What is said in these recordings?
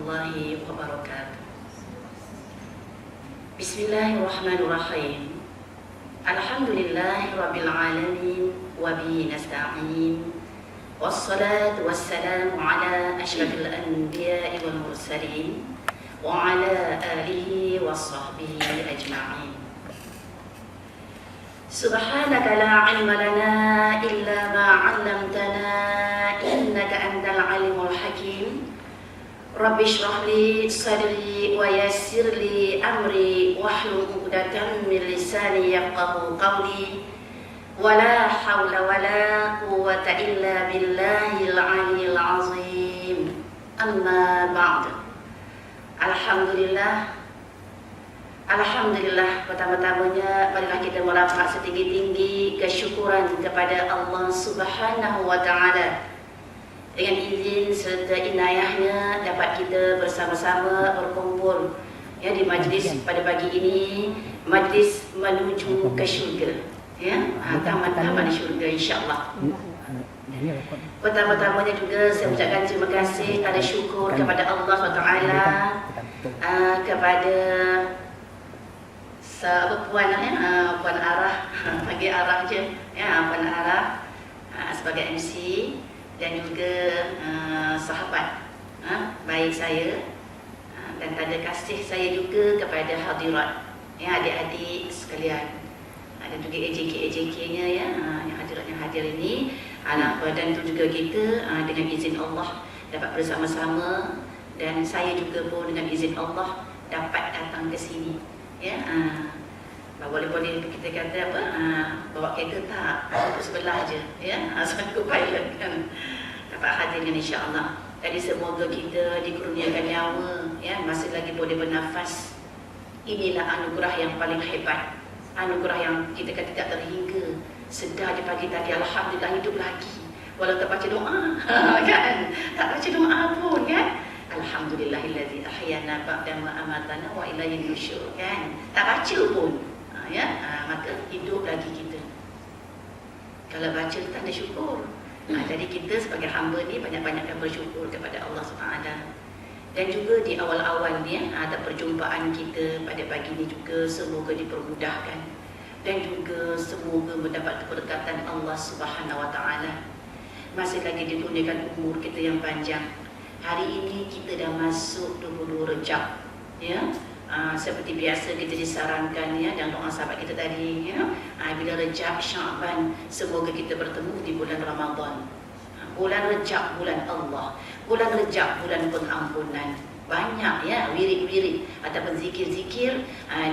warahmatullahi wabarakatuh. Bismillahirrahmanirrahim. Alhamdulillahi rabbil alamin wa bihi nasta'in. Wassalatu wassalamu ala asyrafil anbiya'i wal mursalin wa ala alihi wa sahbihi ajma'in. Subhanaka la ilma lana illa ma 'allamtana innaka antal alimul hakim. Rabbi shrah li sadri wa yassir li amri wahlul 'uqdatam min lisani yafqahu qawli. Wala hawla wala quwwata illa billahil 'aliyyil 'azim. Amma ba'd. Alhamdulillah, pertama-tamanya marilah kita melafaz setinggi-tinggi kesyukuran kepada Allah Subhanahu wa taala. Dengan izin serta inayahnya dapat kita bersama-sama berkumpul di majlis pada pagi ini, majlis menuju ke syurga. Taman-taman syurga insya-Allah. Pertama-tamanya juga saya ucapkan terima kasih, ada syukur kepada Allah SWT, kepada Puan Puan Arah, panggil Arah je, Puan Arah sebagai MC, dan juga sahabat baik saya, dan tanda kasih saya juga kepada hadirat, adik-adik sekalian, dan juga AJK-nya yang hadirat yang hadir ini. Dan itu juga kita dengan izin Allah dapat bersama-sama, dan saya juga pun dengan izin Allah dapat datang ke sini. Boleh kita kata apa? Bawa kereta tak? Satu sebelah je, satu pilot kan. Dapat hadir dengan insya-Allah. Jadi semoga kita dikurniakan nyawa, masih lagi boleh bernafas. Inilah anugerah yang paling hebat. Anugerah yang kita kata tidak terhingga. Sedar di pagi tadi, alhamdulillah hidup lagi. Walau tak baca doa, kan? Tak baca doa pun, kan? Alhamdulillahillazi ahyana ba'da ma amatana wa ilaihi nusyur, kan? Tak baca pun. Maka hidup lagi kita. Kalau baca tanda syukur. Jadi kita sebagai hamba ni banyak-banyakkan bersyukur kepada Allah SWT. Dan juga di awal-awal ni ada perjumpaan kita pada pagi ni juga semoga dipermudahkan, dan juga semoga mendapat keberkatan Allah Subhanahu Wa Taala. Masih lagi dikurniakan umur kita yang panjang. Hari ini kita dah masuk 22 Rejab, seperti biasa kita disarankan dan doa sahabat kita tadi, bila Rejab, Syaban, semoga kita bertemu di bulan Ramadan. Bulan Rejab, bulan Allah. Bulan Rejab, bulan pengampunan. Banyak wirid-wirid ataupun zikir-zikir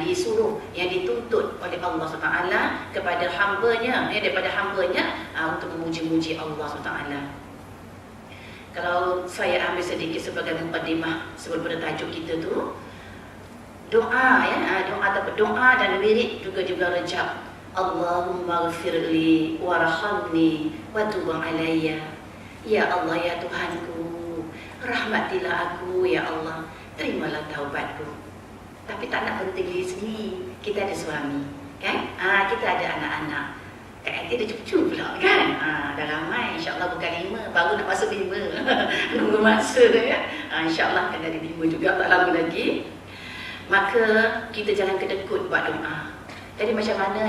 disuruh, yang dituntut oleh Allah SWT kepada hambanya, daripada hambanya untuk memuji-muji Allah SWT. Kalau saya ambil sedikit sebagai muqaddimah sebelum pada tajuk kita tu, doa doa dan wirid juga Rejab. Allahumma ghfirli warhamni wa tub alayya. Ya Allah, ya Tuhanku, rahmatilah aku, ya Allah, terimalah taubatku. Tapi tak nak penting diri sendiri, kita ada suami, kan? Kita ada anak-anak. Kan ada cucu pula, kan? Dah ramai, insya-Allah bukan 5, baru nak masuk 5. Nunggu masa tu, insya-Allah akan ada 5 juga, tak lama lagi. Maka kita jangan kedekut buat doa. Jadi macam mana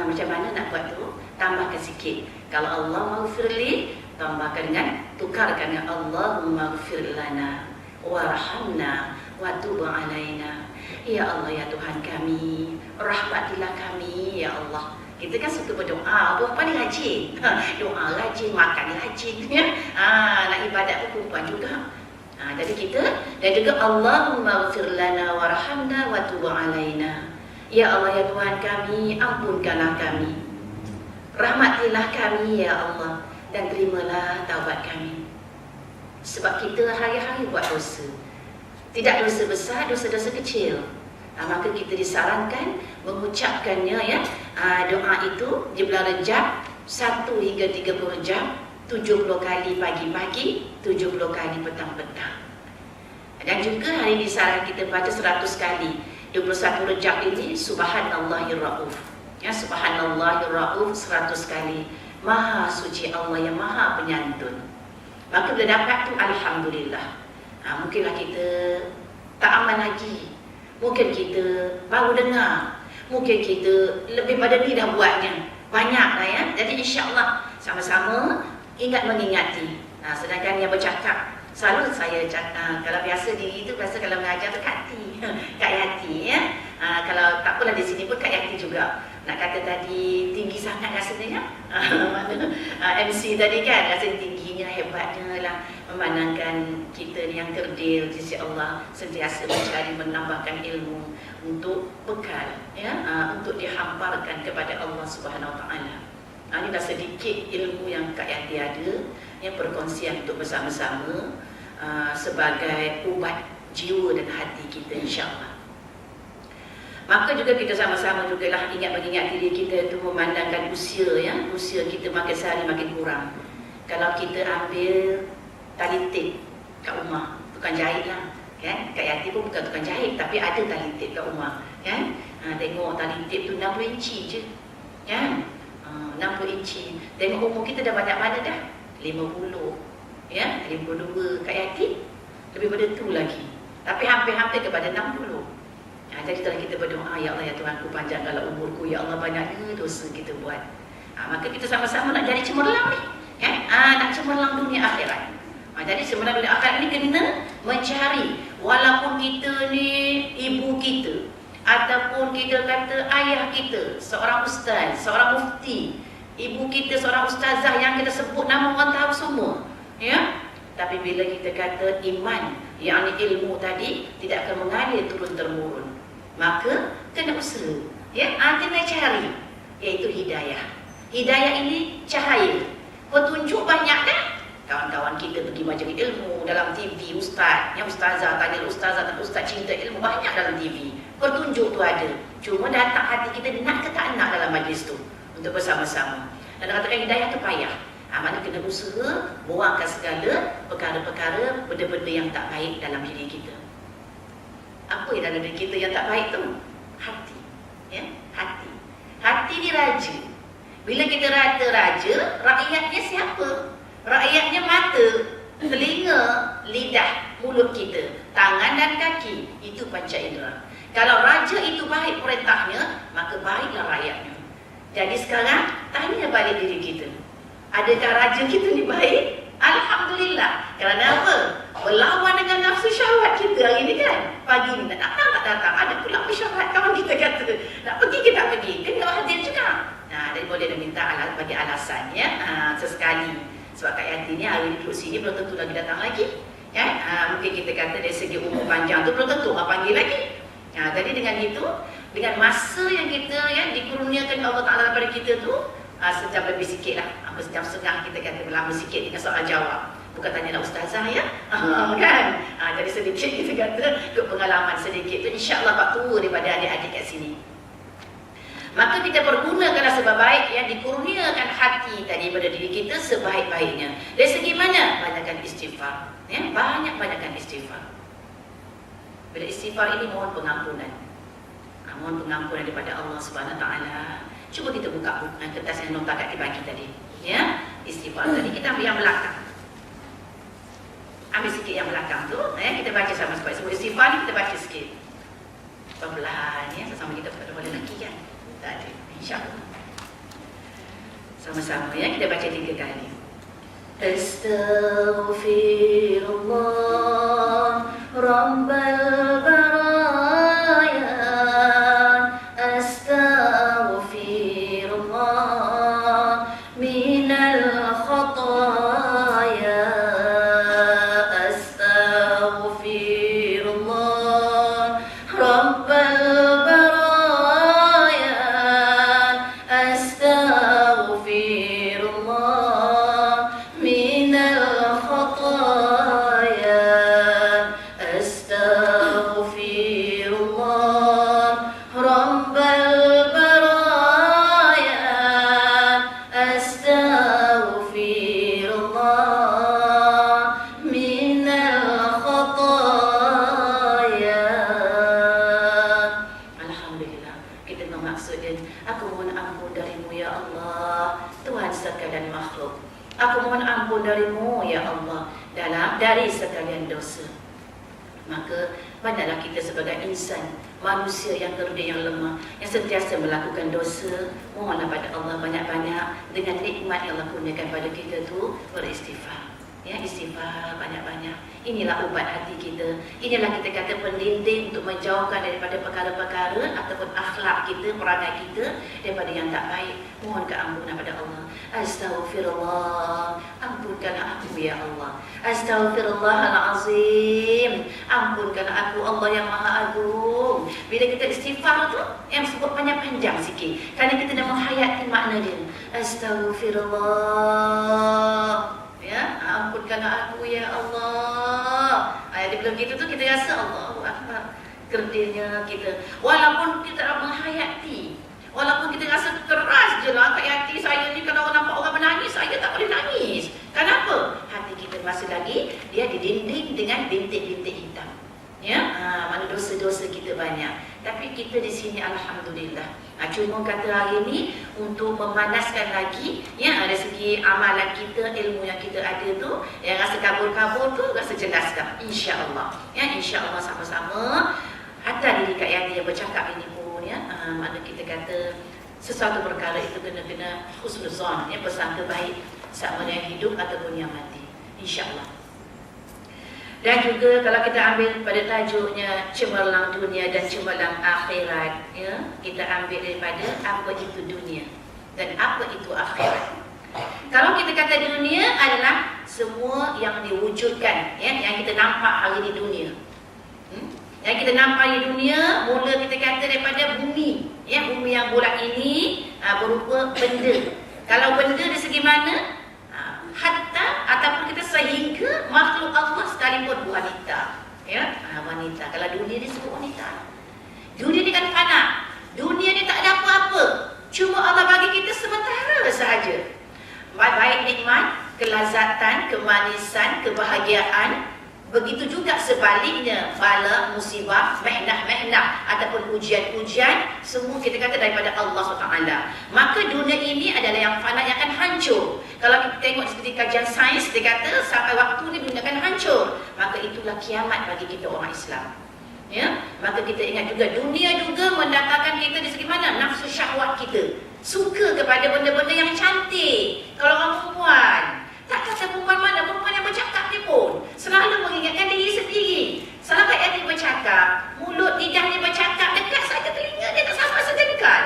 macam mana nak buat tu? Tambahkan sikit. Kalau Allah maghfirli, tambahkan dengan, tukarkan dengan Allahumma ghfir lana warhamna wa tub alaina. Ya Allah, ya Tuhan kami, rahmatilah kami, ya Allah. Kita kan suka berdoa, buat paling rajin. Doa rajin, makan rajin, nak ibadat pun perempuan juga. Jadi kita, dan juga Allahumma ghfir lana warhamna wa tub alaina. Ya Allah, ya Tuhan kami, ampunkanlah kami, rahmatilah kami, ya Allah, dan terimalah taubat kami. Sebab kita hari-hari buat dosa. Tidak dosa besar, dosa-dosa kecil. Maka kita disarankan mengucapkannya doa itu di bulan Rejab 1 hingga 30 Rejab, 70 kali pagi-pagi, 70 kali petang-petang. Dan juga hari ini saran kita baca 100 kali. 21 Rejab ini Subhanallahir Rauf. Subhanallahir Rauf 100 kali. Maha suci Allah yang maha penyantun. Maka bila dapat tu alhamdulillah. Mungkinlah kita tak aman lagi. Mungkin kita baru dengar. Mungkin kita lebih pada ni dah buatnya. Banyak lah ya. Jadi insya-Allah sama-sama ingat mengingati. Sedangkan yang bercakap, selalu saya cakap, kalau biasa diri itu biasa kalau mengajar tu Kak Yati. Kak Yati ya. Kalau tak apalah di sini pun Kak Yati juga. Nak kata tadi tinggi sangat rasanya. Mana MC tadi kan rasa tingginya, hebatnya lah. Memandangkan kita ni yang kerdil di sisi Allah, sentiasa mencari menambahkan ilmu untuk bekal ya, untuk dihamparkan kepada Allah Subhanahu Wa Taala. Ini dah sedikit ilmu yang Kak Yati ada, yang perkongsian untuk bersama-sama sebagai ubat jiwa dan hati kita insya-Allah. Maka juga kita sama-sama jugalah mengingat diri kita itu memandangkan usia ya, usia kita makin sehari makin kurang. Kalau kita ambil tali tip kat rumah, tukang jahit lah kan. Kak Yati pun bukan tukang jahit tapi ada tali tip kat rumah kan. Tengok tali tip tu 60 inci je kan. 60 inci. Tengok umur kita dah banyak mana dah? 50 ya, 52. Kak Yati lebih pada tu lagi. Tapi hampir-hampir kepada 60. Jadi setelah kita berdoa, ya Allah ya Tuhanku panjangkanlah umurku, ya Allah banyaknya dosa kita buat. Maka kita sama-sama nak jadi cemerlang ni kan? Nak cemerlang dunia akhirat. Jadi cemerlang dunia akhirat ni kena mencari, walaupun kita ni ibu kita ataupun kita kata ayah kita seorang ustaz, seorang mufti, ibu kita seorang ustazah yang kita sebut nama orang tahu semua ya. Tapi bila kita kata iman, yakni ilmu tadi tidak akan mengalir turun-temurun, maka kena usaha ya, kena cari, iaitu hidayah. Hidayah ini cahaya, petunjuk banyak dah. Kawan-kawan kita pergi majlis ilmu dalam TV, ustaz, yang ustazah tanya ustazah dan ustaz cinta ilmu banyak dalam TV. Petunjuk tu ada, cuma datang hati kita nak ke tak nak dalam majlis tu untuk bersama-sama. Dan katakan hidayah tu payah. Mana kena usaha buangkan segala perkara-perkara, benda-benda yang tak baik dalam diri kita. Apa yang dalam diri kita yang tak baik tu? Hati ya, hati. Hati ni raja. Bila kita rata raja, rakyatnya siapa? Rakyatnya mata, telinga, lidah, mulut kita, tangan dan kaki. Itu panca indera. Kalau raja itu baik perintahnya, maka baiklah rakyatnya. Jadi sekarang tanya balik diri kita, adakah raja kita ni baik? Alhamdulillah. Kerana apa? Berlawan dengan nafsu syahwat kita hari ni kan. Pagi ni tak datang, tak datang. Ada pula mesyahwat kawan kita kata, nak pergi ke tak pergi? Kena hadir juga. Jadi boleh minta bagi alasan ya. Sesekali. Sebab Kak Yati ni hari ni duduk sini belum tentu lagi datang lagi. Ya? Mungkin kita kata dari segi umur panjang tu belum tentu orang panggil lagi. Jadi dengan itu, dengan masa yang kita ya dikurniakan Allah Ta'ala daripada kita tu, sejam lebih sikit lah, sejam setengah kita kata lama sikit dengan soal jawab. Bukan tanya nak ustazah ya, kan? Jadi sedikit kita kata untuk pengalaman sedikit tu, insya-Allah Pak tua daripada adik-adik kat sini. Maka kita pergunakanlah sebaik yang dikurniakan hati tadi pada diri kita sebaik-baiknya. Dari segi mana? Banyakkan istighfar. Ya, banyak-banyakkan istighfar. Bila istighfar ini mohon pengampunan. Mohon pengampunan daripada Allah Subhanahu Wa Taala. Cuba kita buka kertas yang nota kat bagi tadi. Ya, istighfar tadi kita ambil yang belakang. Ambil sikit yang belakang tu, kita baca sama-sama. Sebab istighfar ni kita baca sikit. Perlahan ya, sama kita boleh lagi kan. Tak ada, insya-Allah. Sama-sama ya, kita baca 3 kali. Astaghfirullah Rabbal baraya, astaghfirullah minal khataya, astaghfirullah Rabbal baraya, astaghfirullah minal khataya, astaghfirullah Maka banyaklah kita sebagai insan, manusia yang kerdil, yang lemah, yang sentiasa melakukan dosa, mohonlah pada Allah banyak-banyak dengan nikmat yang Allah kurniakan pada kita tu, beristighfar. Ya, istighfar banyak-banyak. Inilah ubat hati kita. Inilah kita kata pendinding untuk menjauhkan daripada perkara-perkara ataupun akhlak kita, perangai kita daripada yang tak baik. Mohon keampunan pada Allah. Astaghfirullah, ampunkanlah aku ya Allah. Astaghfirullahalazim, ampunkanlah aku Allah yang Maha Agung. Bila kita istighfar tu yang sebut panjang-panjang sikit, kerana kita dah menghayati makna dia. Astaghfirullah, ya, ampunkanlah aku ya Allah. Dia bilang gitu tu kita rasa Allahu Akbar, kerdilnya kita. Walaupun kita tak menghayati, walaupun kita rasa keras je lah kat hati saya ni, kalau orang nampak orang menangis, saya tak boleh nangis. Kenapa? Hati kita masih lagi dia didinding dengan bintik-bintik hitam. Ya, mana dosa-dosa kita banyak. Tapi kita di sini alhamdulillah. Cuma kata hari ini untuk memanaskan lagi, ya, dari segi amalan kita, ilmu yang kita ada tu, yang rasa kabur-kabur tu rasa jelaskan, insya-Allah. Ya, insya-Allah sama-sama. Hatta diri Kak Yani yang bercakap ini pun, ya, mana kita kata sesuatu perkara itu kena husnuzon, ya, bersangka baik sama yang hidup ataupun yang mati, insya-Allah. Dan juga kalau kita ambil pada tajuknya cemerlang dunia dan cemerlang akhirat, ya, kita ambil daripada apa itu dunia dan apa itu akhirat. Kalau kita kata dunia adalah semua yang diwujudkan, ya, yang kita nampak hari di dunia. Yang kita nampak di dunia, mula kita kata daripada bumi, ya, bumi yang bulat ini berupa benda. Kalau benda di segi mana? Hatta ataupun kita sehingga makhluk Allah sekalipun wanita, ya, wanita. Kalau dunia disebut wanita, dunia ni kan fana, dunia ni tak ada apa-apa, cuma Allah bagi kita sementara sahaja. Baik nikmat, kelazatan, kemanisan, kebahagiaan. Begitu juga sebaliknya, bala, musibah, mehnah ataupun ujian-ujian, semua kita kata daripada Allah SWT. Maka dunia ini adalah yang fana, yang akan hancur. Kalau kita tengok seperti kajian sains, dia kata sampai waktu ni dunia akan hancur. Maka itulah kiamat bagi kita orang Islam. Ya, maka kita ingat juga dunia juga mendatangkan kita di segi mana? Nafsu syahwat kita. Suka kepada benda-benda yang cantik. Kalau orang perempuan, tak kata perempuan mana, perempuan yang bercakap ni pun selalu mengingatkan diri sendiri. Selalu dia bercakap, mulut lidah dia bercakap, dekat saja telinga dia tak sampai sejengkal.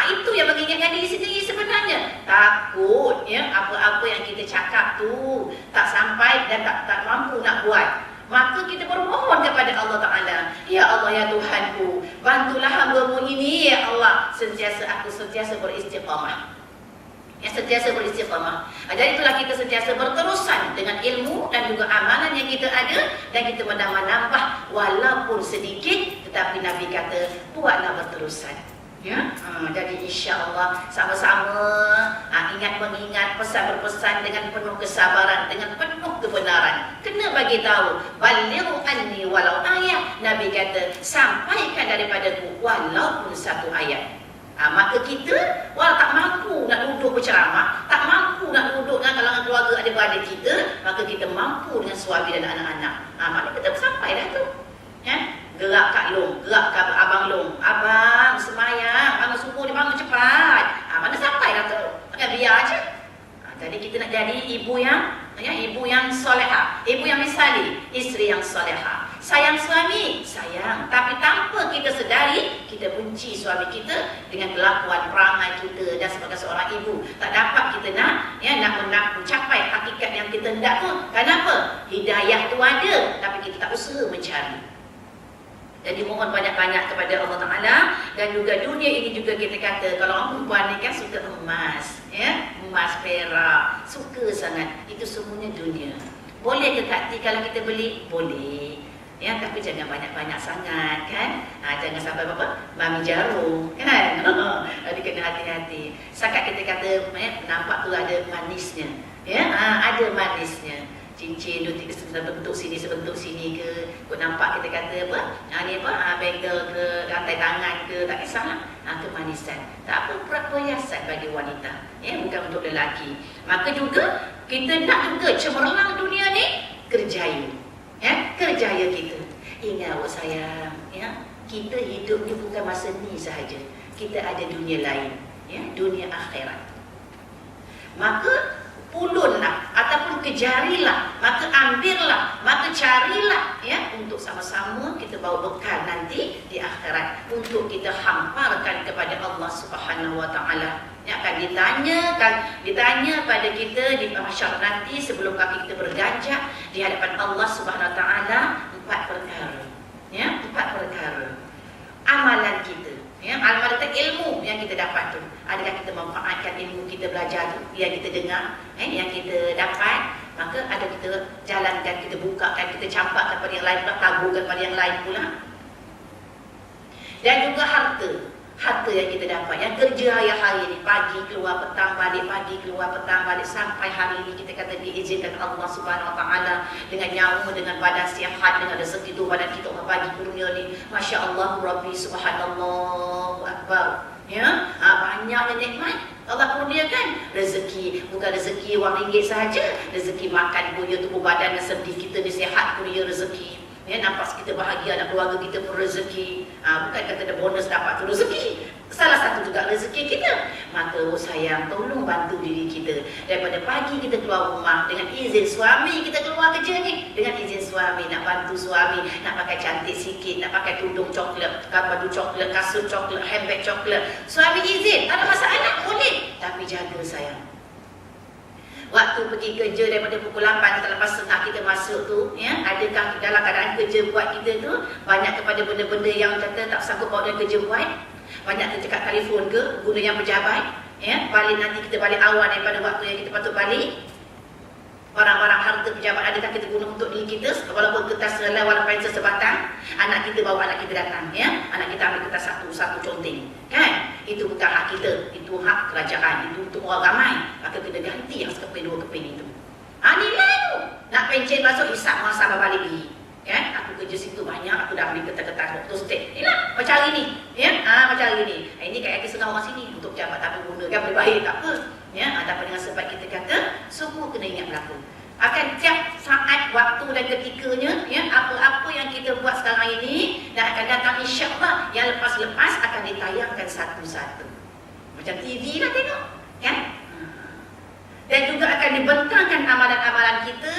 Itu yang mengingatkan diri sendiri sebenarnya. Takut, ya, apa-apa yang kita cakap tu tak sampai dan tak mampu nak buat. Maka kita bermohon kepada Allah Ta'ala, ya Allah, ya Tuhanku, bantulah hamba-Mu ini, ya Allah, aku sentiasa beristiqamah. Yang sentiasa beristiqamah. Jadi itulah kita sentiasa berterusan dengan ilmu dan juga amalan yang kita ada, dan kita menambah walaupun sedikit, tetapi Nabi kata buatlah berterusan. Ya, jadi insya-Allah sama-sama ingat mengingat, pesan berpesan dengan penuh kesabaran, dengan penuh kebenaran. Kena bagi tahu, balighu anni walau ayat. Nabi kata sampaikan daripadaku walaupun satu ayat. Maka kita walau tak mampu nak duduk berceramah, tak mampu nak duduk dengan kalangan keluarga adik-beradik kita, maka kita mampu dengan suami dan anak-anak. Maknanya kita sampai dah tu. Ya? Gerak Kak Long, gerak Kak Abang Long. Abang semayang, bangun subuh dia bangun cepat. Mana sampai dah tu. Takkan biar aja. Jadi kita nak jadi ibu yang solehah, ibu yang misali, isteri yang solehah. Sayang suami, sayang, tapi tanpa kita sedari, kita benci suami kita dengan kelakuan perangai kita. Dan sebagai seorang ibu, tak dapat kita nak mencapai hakikat yang kita hendak tu. Kenapa? Hidayah tu ada, tapi kita tak usaha mencari. Jadi mohon banyak-banyak kepada Allah Ta'ala. Dan juga dunia ini juga kita kata, kalau orang perempuan ni kan suka emas, ya, emas, perak, suka sangat. Itu semuanya dunia. Boleh ke Kak Ti kalau kita beli? Boleh, ya, tapi jangan banyak-banyak sangat, kan. Jangan sampai apa? Mami jarum, kan. Jadi kena hati-hati. Sakat kita kata, nampak tu ada manisnya, ya, ada manisnya. Cincin duit sebentuk sini ke, kau nampak kita kata apa? Ni apa? Bengkel ke, rantai tangan ke, tak kisahlah. Kemanisan. Tak apa, perhiasan bagi wanita, ya, bukan untuk lelaki. Maka juga kita nak juga cemerlang dunia ni, kerjaya. Ya, kerjaya kita. Ingat awak sayang, ya, kita hidup ni bukan masa ni sahaja. Kita ada dunia lain, ya, dunia akhirat. Maka pulunlah ataupun kejarilah, maka ambillah, maka carilah, ya, untuk sama-sama kita bawa bekal nanti di akhirat untuk kita hamparkan kepada Allah Subhanahu wa taala. Yang akan ditanya pada kita di mahsyar nanti sebelum kaki kita berganjak di hadapan Allah Subhanahu wa taala, 4 perkara. Ya, 4 perkara. Amalan kita, ya, amalan kita, ilmu yang kita dapat tu, adakah kita manfaatkan ilmu kita belajar tu yang kita dengar, yang kita dapat, maka ada kita jalankan, kita bukakan, kita campakkan pada yang lain pula, taburkan pada yang lain pula. Dan juga harta yang kita dapat, yang kerja hari ni, pagi keluar petang balik, pagi keluar petang balik, sampai hari ini kita kata diizinkan Allah Subhanahu wa taala dengan nyawa, dengan badan sihat, dengan rezeki tu badan kita orang bagi dunia ni, masya-Allah Rabbi subhanallahu akbar. Ya, banyaknya nikmat Allah kurniakan. Rezeki, bukan rezeki wang ringgit sahaja, rezeki makan punya, tubuh badan dan sendi kita ni sihat pun ya rezeki. Ya, nampak kita bahagia, anak keluarga kita pun rezeki. Bukan kata ada bonus dapat tu rezeki, salah satu juga rezeki kita. Maka sayang, tolong bantu diri kita. Daripada pagi kita keluar rumah, dengan izin suami kita keluar kerja ni, dengan izin suami, nak bantu suami, nak pakai cantik sikit, nak pakai tudung coklat, baju coklat, kasut coklat, handbag coklat, suami izin, tak ada masalah, boleh. Tapi jaga sayang, waktu pergi kerja daripada pukul 8 lepas setengah kita masuk tu, ya, adakah dalam keadaan kerja buat kita tu banyak kepada benda-benda yang kata tak sanggup bawa dia kerja buat, banyak kita cakap telefon ke, guna yang pejabat, ya, balik nanti kita balik awal daripada waktu yang kita patut balik. Barang-barang harta pejabat adakah kita guna untuk diri kita, walaupun kertas selai, walaupun pensel sebatang, anak kita bawa anak kita datang, ya, anak kita ambil kertas satu conteng, kan? Itu bukan hak kita, itu hak kerajaan, itu untuk orang ramai. Maka kena ganti yang sekeping 2 keping itu. Nilai tu nak pencen masuk hisap masa balik lagi, kan? Aku kerja situ banyak, aku dah ambil kertas-kertas waktu state. Inilah macam hari ni, ya, macam hari ni. Ini kat kaki setengah orang sini untuk pejabat, tapi gunakan boleh baik, tak apa, ya. Tapi dengan sebab kita kata semua kena ingat berlaku. Akan tiap saat, waktu dan ketikanya, ya, apa-apa yang kita buat sekarang ini dan akan datang insya-Allah yang lepas-lepas akan ditayangkan satu-satu. Macam TV lah tengok, kan? Dan juga akan dibentangkan amalan-amalan kita.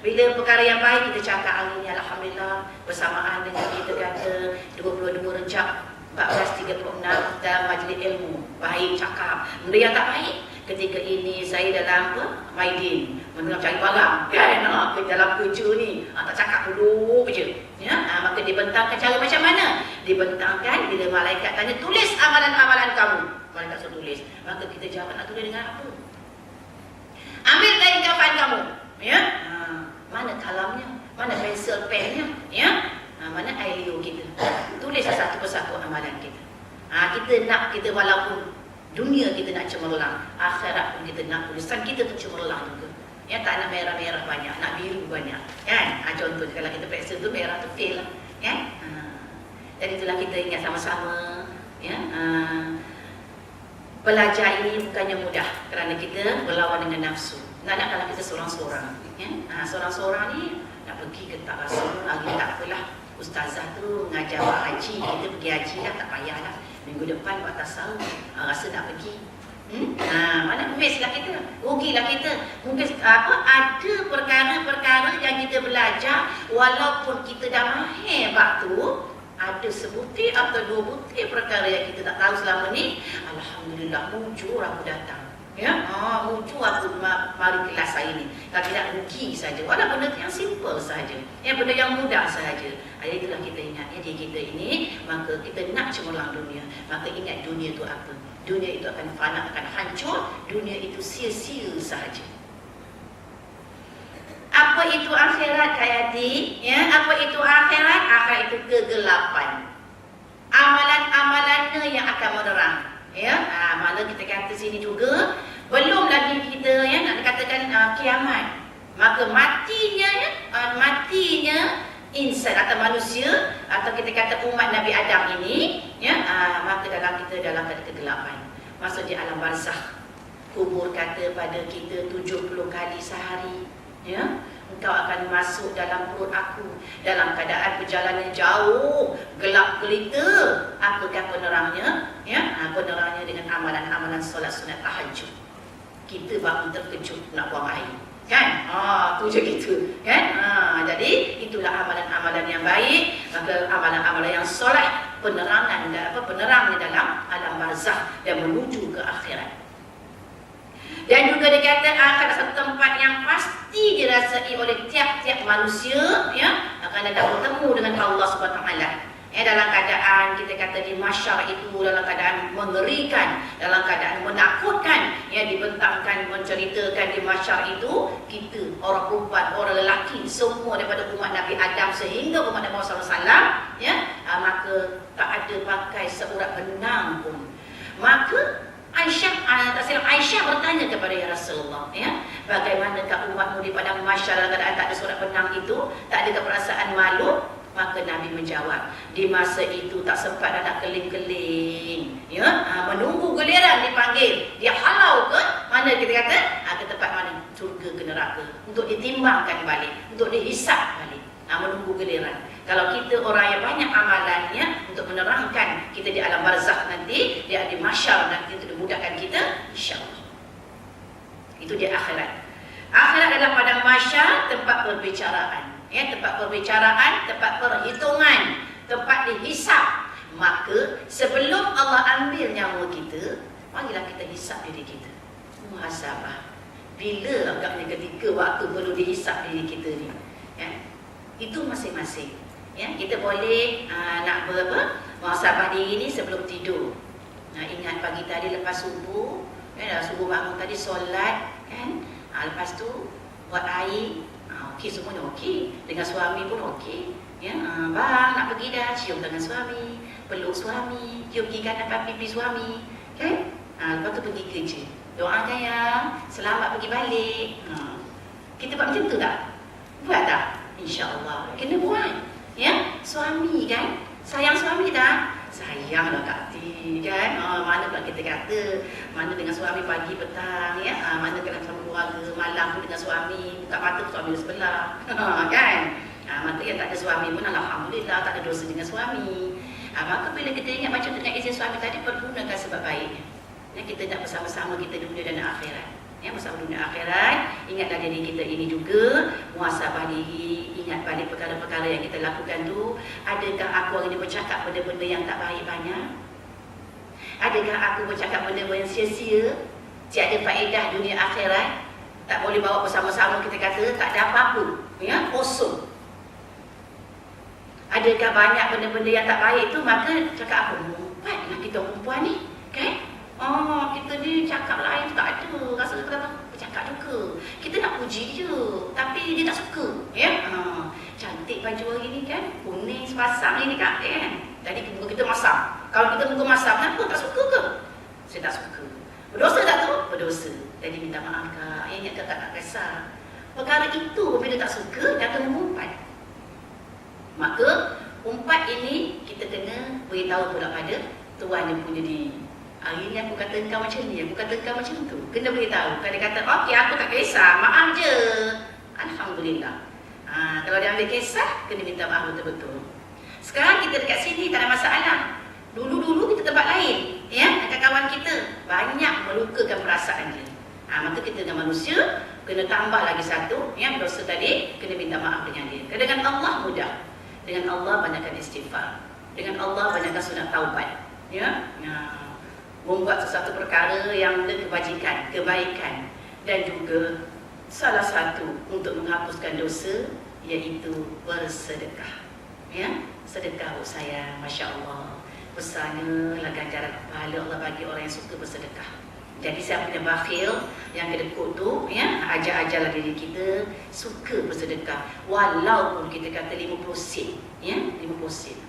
Bila perkara yang baik kita cakap hari ini alhamdulillah, bersamaan dengan kita kata 22 Rejab 1436 dalam majlis ilmu. Baik cakap. Benda yang tak baik, ketika ini saya dalam Maidin, menengah cari barang, kan? Dalam kerja ni, tak cakap dulu je, ya? Maka dibentangkan cara macam mana? Dibentangkan bila malaikat tanya, tulis amalan-amalan kamu. Malaikat suruh tulis. Maka kita jawab, nak tulis dengan apa? Ambil kain kafan kamu, ya? Mana kalamnya? Mana pensel pennya, ya? Mana air liur kita? Tulis satu persatu amalan kita. Kita nak, kita walaupun dunia kita nak cemerlang, akhirat pun kita nak tulisan kita tu cemerlang juga. Ya, tak nak merah-merah banyak, nak biru banyak, kan? Contoh kalau kita pensel tu merah tu fail lah, kan? Dan itulah kita ingat sama-sama, ya. Belajar ini bukannya mudah kerana kita berlawan dengan nafsu. Nak kalau kita seorang-seorang, ya. Seorang-seorang ni nak pergi ke tak rasa hari tak apalah. Ustazah tu mengajar buat haji, kita pergi haji lah, tak payahlah. Minggu depan buat tasawuf, rasa nak pergi. Mana waste lah kita, rugilah kita. Mungkin ada perkara-perkara yang kita belajar, walaupun kita dah mahir bab tu, ada sebutir atau 2 butir perkara yang kita tak tahu selama ni. Alhamdulillah, mujur aku datang, ya, mujur aku mari kelas saya ni. Kalau tidak rugi saja, walaupun benda yang simple saja, yang benda yang mudah saja. Itulah kita ingat, diri kita ini, maka kita nak cemerlang dunia. Maka ingat dunia itu apa? Dunia itu akan fana, akan hancur. Dunia itu sia-sia sahaja. Apa itu akhirat, Kak Yati? Ya, apa itu akhirat? Akhirat itu kegelapan. Amalan-amalannya yang akan menerang. Ya, mana kita kata sini juga, belum lagi kita, ya, nak dikatakan kiamat. Maka matinya insan atau manusia, atau kita kata umat Nabi Adam ini, ya, maka dalam kegelapan. Masuk di alam barzakh. Kubur kata pada kita 70 kali sehari, ya. engkau akan masuk dalam perut aku dalam keadaan perjalanan jauh, gelap gelita. Apakah penerangnya? Penerangnya dengan amalan-amalan solat sunat tahajud. Kita bangun terkejut nak buang air, kan? Tu je gitu, kan? Jadi itulah amalan-amalan yang baik. Maka amalan-amalan yang soleh, penerangnya dalam alam barzakh dan menuju ke akhirat. Dan juga dikata akan ada satu tempat yang pasti dirasai oleh tiap-tiap manusia, akan datang bertemu dengan Allah Subhanahu Wa Taala. Dalam keadaan kita kata di mahsyar itu, dalam keadaan mengerikan, dalam keadaan menakutkan, dibentangkan, menceritakan di mahsyar itu, kita orang perempuan, orang lelaki, semua daripada umat Nabi Adam sehingga umat Nabi Muhammad SAW, maka tak ada pakai seurat benang pun. Maka Aisyah bertanya kepada ya Rasulullah, bagaimanakah umatmu di padang mahsyar dalam keadaan tak ada surat benang itu, tak ada perasaan malu? Maka Nabi menjawab, di masa itu tak sempat nak keling-keling, menunggu giliran dipanggil, dia halau ke mana, kita kata ke tempat mana, surga ke neraka, untuk ditimbangkan balik, untuk dihisap balik, menunggu giliran. Kalau kita orang yang banyak amalannya untuk menerangkan kita di alam barzakh nanti, di mahsyar nanti, untuk dimudahkan kita, insya-Allah. Itu di akhirat. Akhirat adalah padang mahsyar, tempat perbicaraan. Tempat perbicaraan, tempat perhitungan, tempat dihisap. Maka sebelum Allah ambil nyawa kita, marilah kita hisap diri kita. Muhasabah. Bila agaknya ketika waktu perlu dihisap diri kita ni? Itu masing-masing. Kita boleh nak muhasabah diri ni sebelum tidur. Ingat pagi tadi lepas subuh, subuh bangun tadi solat, kan? Lepas tu buat air, okey, semuanya okey. Dengan suami pun okey. Bang nak pergi dah, cium tangan suami, peluk suami, cium gigi kanan pipi suami, kan? Lepas tu pergi kerja. Doakan yang selamat pergi balik. Kita buat macam tu tak? Buat tak? InsyaAllah kena buat. Suami kan, sayang suami tak? Sayang lah Kak Ti, kan? Mana pula kita kata, mana dengan suami pagi petang, mana dengan sama keluarga, malam pun dengan suami, buka mata suami di sebelah, kan? Maka yang tak ada suami pun alhamdulillah tak ada dosa dengan suami. Maka bila kita ingat macam dengan izin suami tadi, pergunakan sebab baiknya. Kita nak bersama-sama kita dunia dan akhirat. Bersama dunia akhirat, ingatlah diri kita ini juga, muhasabah diri, ingat balik perkara-perkara yang kita lakukan tu. Adakah aku hari ini bercakap benda-benda yang tak baik banyak? Adakah aku bercakap benda-benda yang sia-sia, tiada faedah dunia akhirat, tak boleh bawa bersama-sama, kita kata tak ada apa-apa, kosong? Adakah banyak benda-benda yang tak baik tu, maka cakap apa? Mumpatlah kita perempuan ni, kan? Kita ni cakap lain tu tak ada, rasa kita bercakap juga. Kita nak puji je, tapi dia tak suka. Cantik baju hari ni kan, kuning sepasang ni kan. Tadi muka kita masam. Kalau kita muka masam, kenapa tak suka ke? Saya tak suka. Berdosa tak tu? Berdosa. Tadi minta maaf Kak, ingat Kak tak kisah. Perkara itu bila tak suka, jangan mengumpat. Maka umpat ini kita kena beritahu pula pada Tuhan yang punya diri. Hari ni aku kata engkau macam ni, aku kata engkau macam tu. Kena beritahu. Kalau dia kata, okey aku tak kisah, maaf je, alhamdulillah. Kalau dia ambil kisah, kena minta maaf betul-betul. Sekarang kita dekat sini tak ada masalah. Dulu-dulu kita tempat lain, kawan kita banyak melukakan perasaan dia. Maka kita dengan manusia kena tambah lagi satu, dosa tadi, kena minta maaf dengan dia. Dengan Allah mudah. Dengan Allah banyakkan istighfar. Dengan Allah banyakkan sunat taubat. Membuat sesuatu perkara yang kebajikan, kebaikan, dan juga salah satu untuk menghapuskan dosa, iaitu bersedekah. Sedekah saya, Masya Allah, besarnya lah ganjaran pahala Allah bagi orang yang suka bersedekah. Jadi saya punya bakhil yang kedekut tu, ajar-ajarlah diri kita suka bersedekah, walaupun kita kata 50 sen, 50 sen.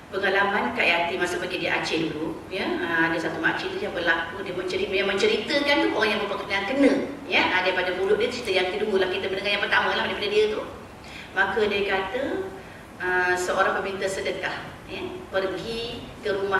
Pengalaman Kak Yati masa pergi di Aceh dulu, ada satu makcik tu yang berlaku, dia menceritakan tu orang yang berkenaan kena, daripada mulut dia, cerita yang kedua lah, kita mendengar yang pertama lah daripada dia tu. Maka dia kata seorang peminta sedekah pergi ke rumah